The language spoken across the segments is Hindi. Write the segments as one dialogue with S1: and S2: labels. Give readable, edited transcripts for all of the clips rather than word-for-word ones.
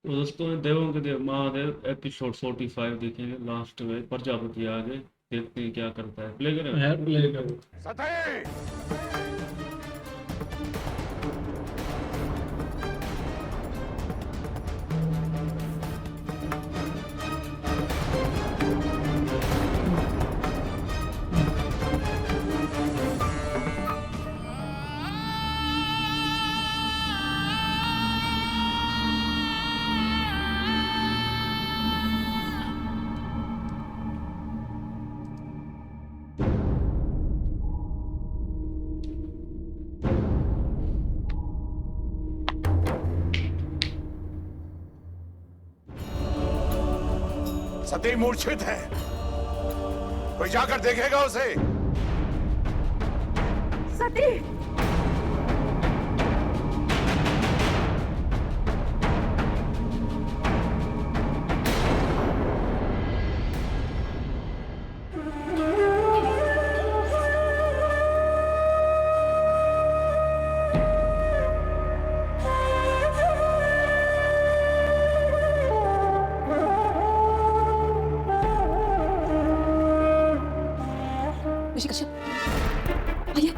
S1: तो दोस्तों देवों के देव महादेव एपिसोड 45 देखेंगे। लास्ट में प्रजापति आ गए, देखते हैं क्या करता है। प्ले करें यार, प्ले करो।
S2: सती! सती मूर्छित है। कोई जाकर देखेगा उसे।
S3: सती! ऋषि कश्यप आइए।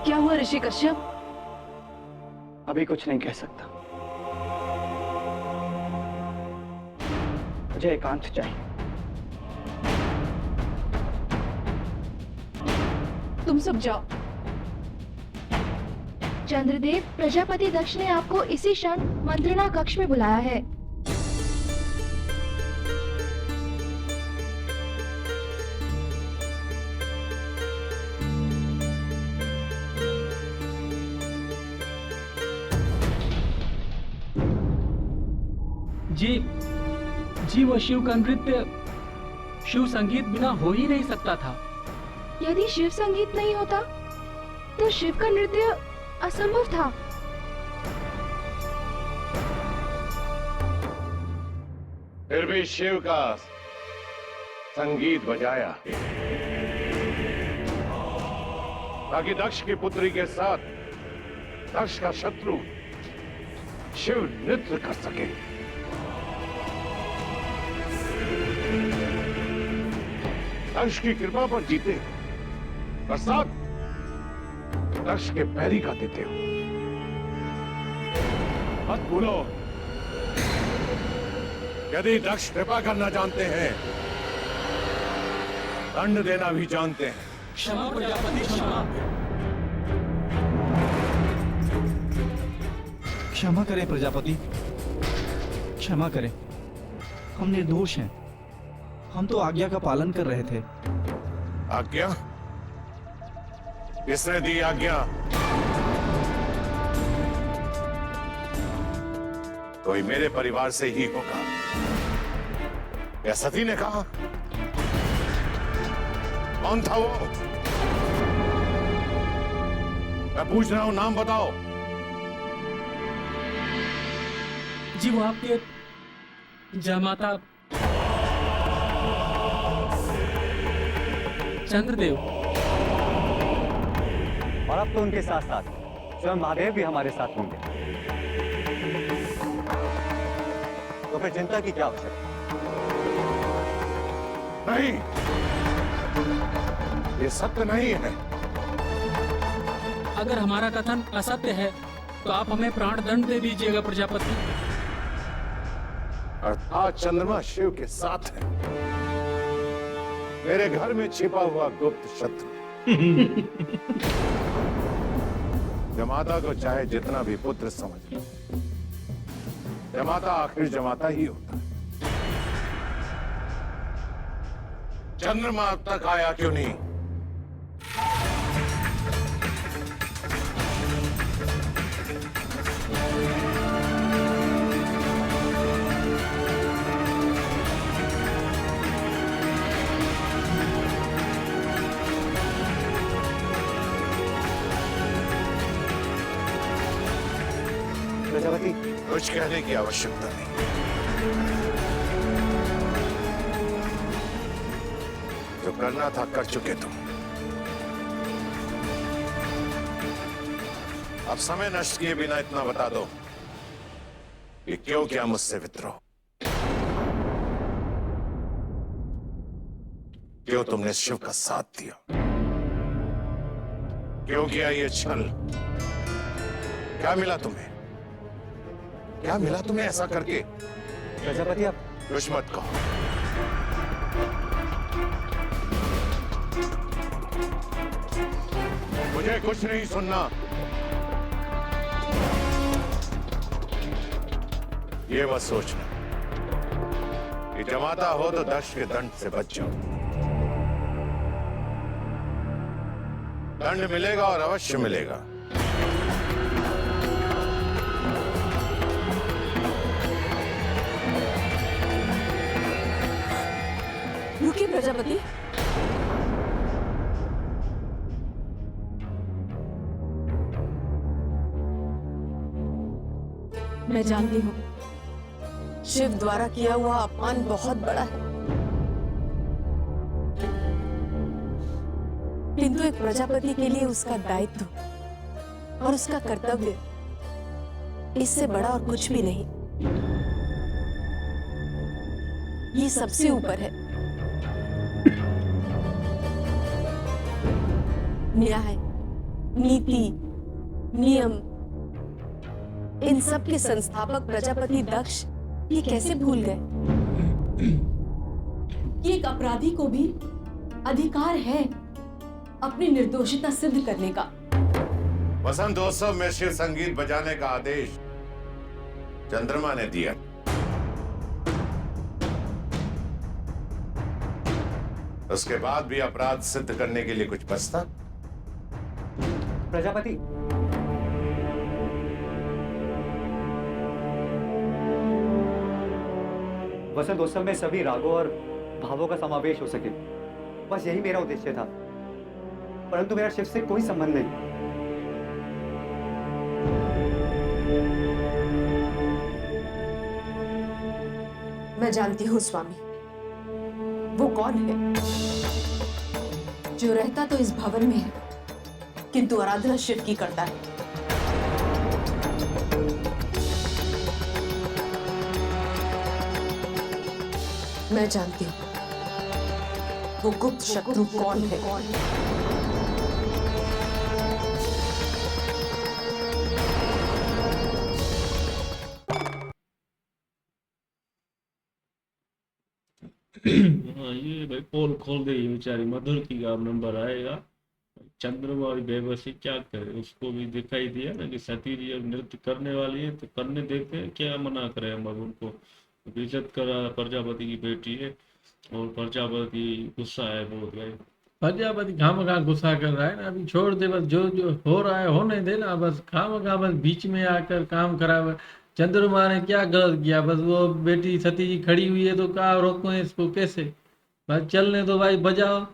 S3: क्या हुआ ऋषि कश्यप?
S4: अभी कुछ नहीं कह सकता। मुझे एकांत चाहिए।
S3: तुम सब जाओ।
S5: चंद्रदेव, प्रजापति दक्ष ने आपको इसी क्षण मंत्रणा कक्ष में बुलाया है।
S6: जी वो शिव का नृत्य शिव संगीत बिना हो ही नहीं सकता था।
S5: यदि शिव संगीत नहीं होता तो शिव का नृत्य असंभव था।
S2: फिर भी शिव का संगीत बजाया ताकि दक्ष की पुत्री के साथ दक्ष का शत्रु शिव नृत्य कर सके। दक्ष की कृपा पर जीते और साथ दक्ष के पैरी का देते हो। मत भूलो, यदि दक्ष कृपा करना जानते हैं, दंड देना भी जानते हैं।
S6: क्षमा प्रजापति, क्षमा।
S4: क्षमा करें प्रजापति, क्षमा करें। हम निर्दोष हैं। हम तो आज्ञा का पालन कर रहे थे।
S2: आज्ञा? किसने दी आज्ञा? कोई मेरे परिवार से ही होगा। या सती ने कहा? कौन था वो? मैं पूछ रहा हूं, नाम बताओ।
S6: जी वो आपके जमाता चंद्रदेव।
S4: और अब तो उनके साथ साथ स्वयं महादेव भी हमारे साथ होंगे। तो फिर चिंता की क्या आवश्यकता?
S2: नहीं, ये सत्य नहीं है।
S6: अगर हमारा कथन असत्य है तो आप हमें प्राण दंड दे दीजिएगा प्रजापति।
S2: अर्थात चंद्रमा शिव के साथ है। मेरे घर में छिपा हुआ गुप्त शत्रु। जमाता को चाहे जितना भी पुत्र समझ लो, जमाता आखिर जमाता ही होता है। चंद्रमा अब तक आया क्यों नहीं?
S7: प्रजापति,
S2: कुछ कहने की आवश्यकता नहीं। जो करना था कर चुके तुम। अब समय नष्ट किए बिना इतना बता दो कि क्यों किया मुझसे विद्रोह? क्यों तुमने शिव का साथ दिया? क्यों किया ये छल? क्या मिला तुम्हें? क्या मिला तुम्हें ऐसा करके?
S7: प्रजापति आप
S2: कुछ मत कहो। मुझे कुछ नहीं सुनना। ये मत सोचना कि जमाता हो तो दक्ष के दंड से बच जाओ। दंड मिलेगा और अवश्य मिलेगा।
S3: रुकिए प्रजापति। मैं जानती हूँ शिव द्वारा किया हुआ अपमान बहुत बड़ा है, किंतु एक प्रजापति के लिए उसका दायित्व और उसका कर्तव्य इससे बड़ा और कुछ भी नहीं। ये सबसे ऊपर है। न्याय, नीति, नियम, इन सब के संस्थापक प्रजापति दक्ष ये कैसे भूल गए कि एक अपराधी को भी अधिकार है अपनी निर्दोषिता सिद्ध करने का।
S2: वसंतोत्सव में शिव संगीत बजाने का आदेश चंद्रमा ने दिया। उसके बाद भी अपराध सिद्ध करने के लिए कुछ बचता?
S7: प्रजापति, वसंतोत्सव में सभी रागों और भावों का समावेश हो सके, बस यही मेरा उद्देश्य था। परंतु मेरा शिव से कोई संबंध नहीं।
S3: मैं जानती हूँ स्वामी, वो कौन है जो रहता तो इस भवन में है किंतु आराधना शिव की करता है। मैं जानती हूँ वो गुप्त शत्रु कौन है।
S1: हाँ ये भाई पोल खोल दे, ये बेचारी मधुर की का नंबर आएगा। चंद्रमा और बेबसी क्या करे, उसको भी दिखाई दिया ना कि सती जी अब नृत्य करने वाली है तो करने देते हैं, क्या मना करें हम अब उनको। बेइज्जत करा, प्रजापति की बेटी है और प्रजापति गुस्सा है बहुत भाई।
S6: प्रजापति खामखा गुस्सा कर रहा है ना, अभी छोड़ दे, बस जो जो हो रहा है होने दे ना, बस खामखा बस बीच में आकर काम खराब। चंद्रमा ने क्या गलत किया, बस वो बेटी सती जी खड़ी हुई है तो क्या रोको इसको कैसे, बस चलने दो भाई, बजाओ।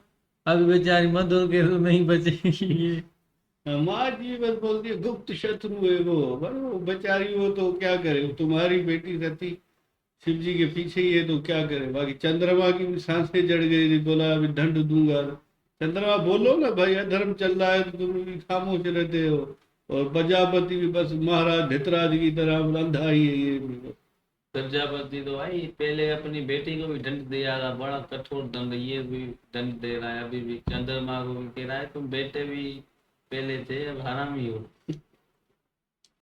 S6: अभी बेचारी मधुर के तो नहीं बचेगी।
S8: माँ जी बस बोलती है गुप्त शत्रु है वो बेचारी, वो तो क्या करे, तुम्हारी बेटी सती शिव जी के पीछे ही है तो क्या करे। बाकी चंद्रमा की भी सांसें जड़ गई, बोला अभी दंड दूंगा। चंद्रमा बोलो ना भाई, अधर्म चल रहा है तो तुम भी खामोश रहते हो। और प्रजापति भी बस महाराज धितराज की तरह अंधा ही है ये भी।
S1: प्रजापति तो भाई पहले अपनी बेटी को भी दंड दिया था, बड़ा कठोर दंड, ये भी दंड दे रहा है। अभी भी चंद्रमा को भी कह रहा है तुम बेटे भी पहले थे अब हरामी हो।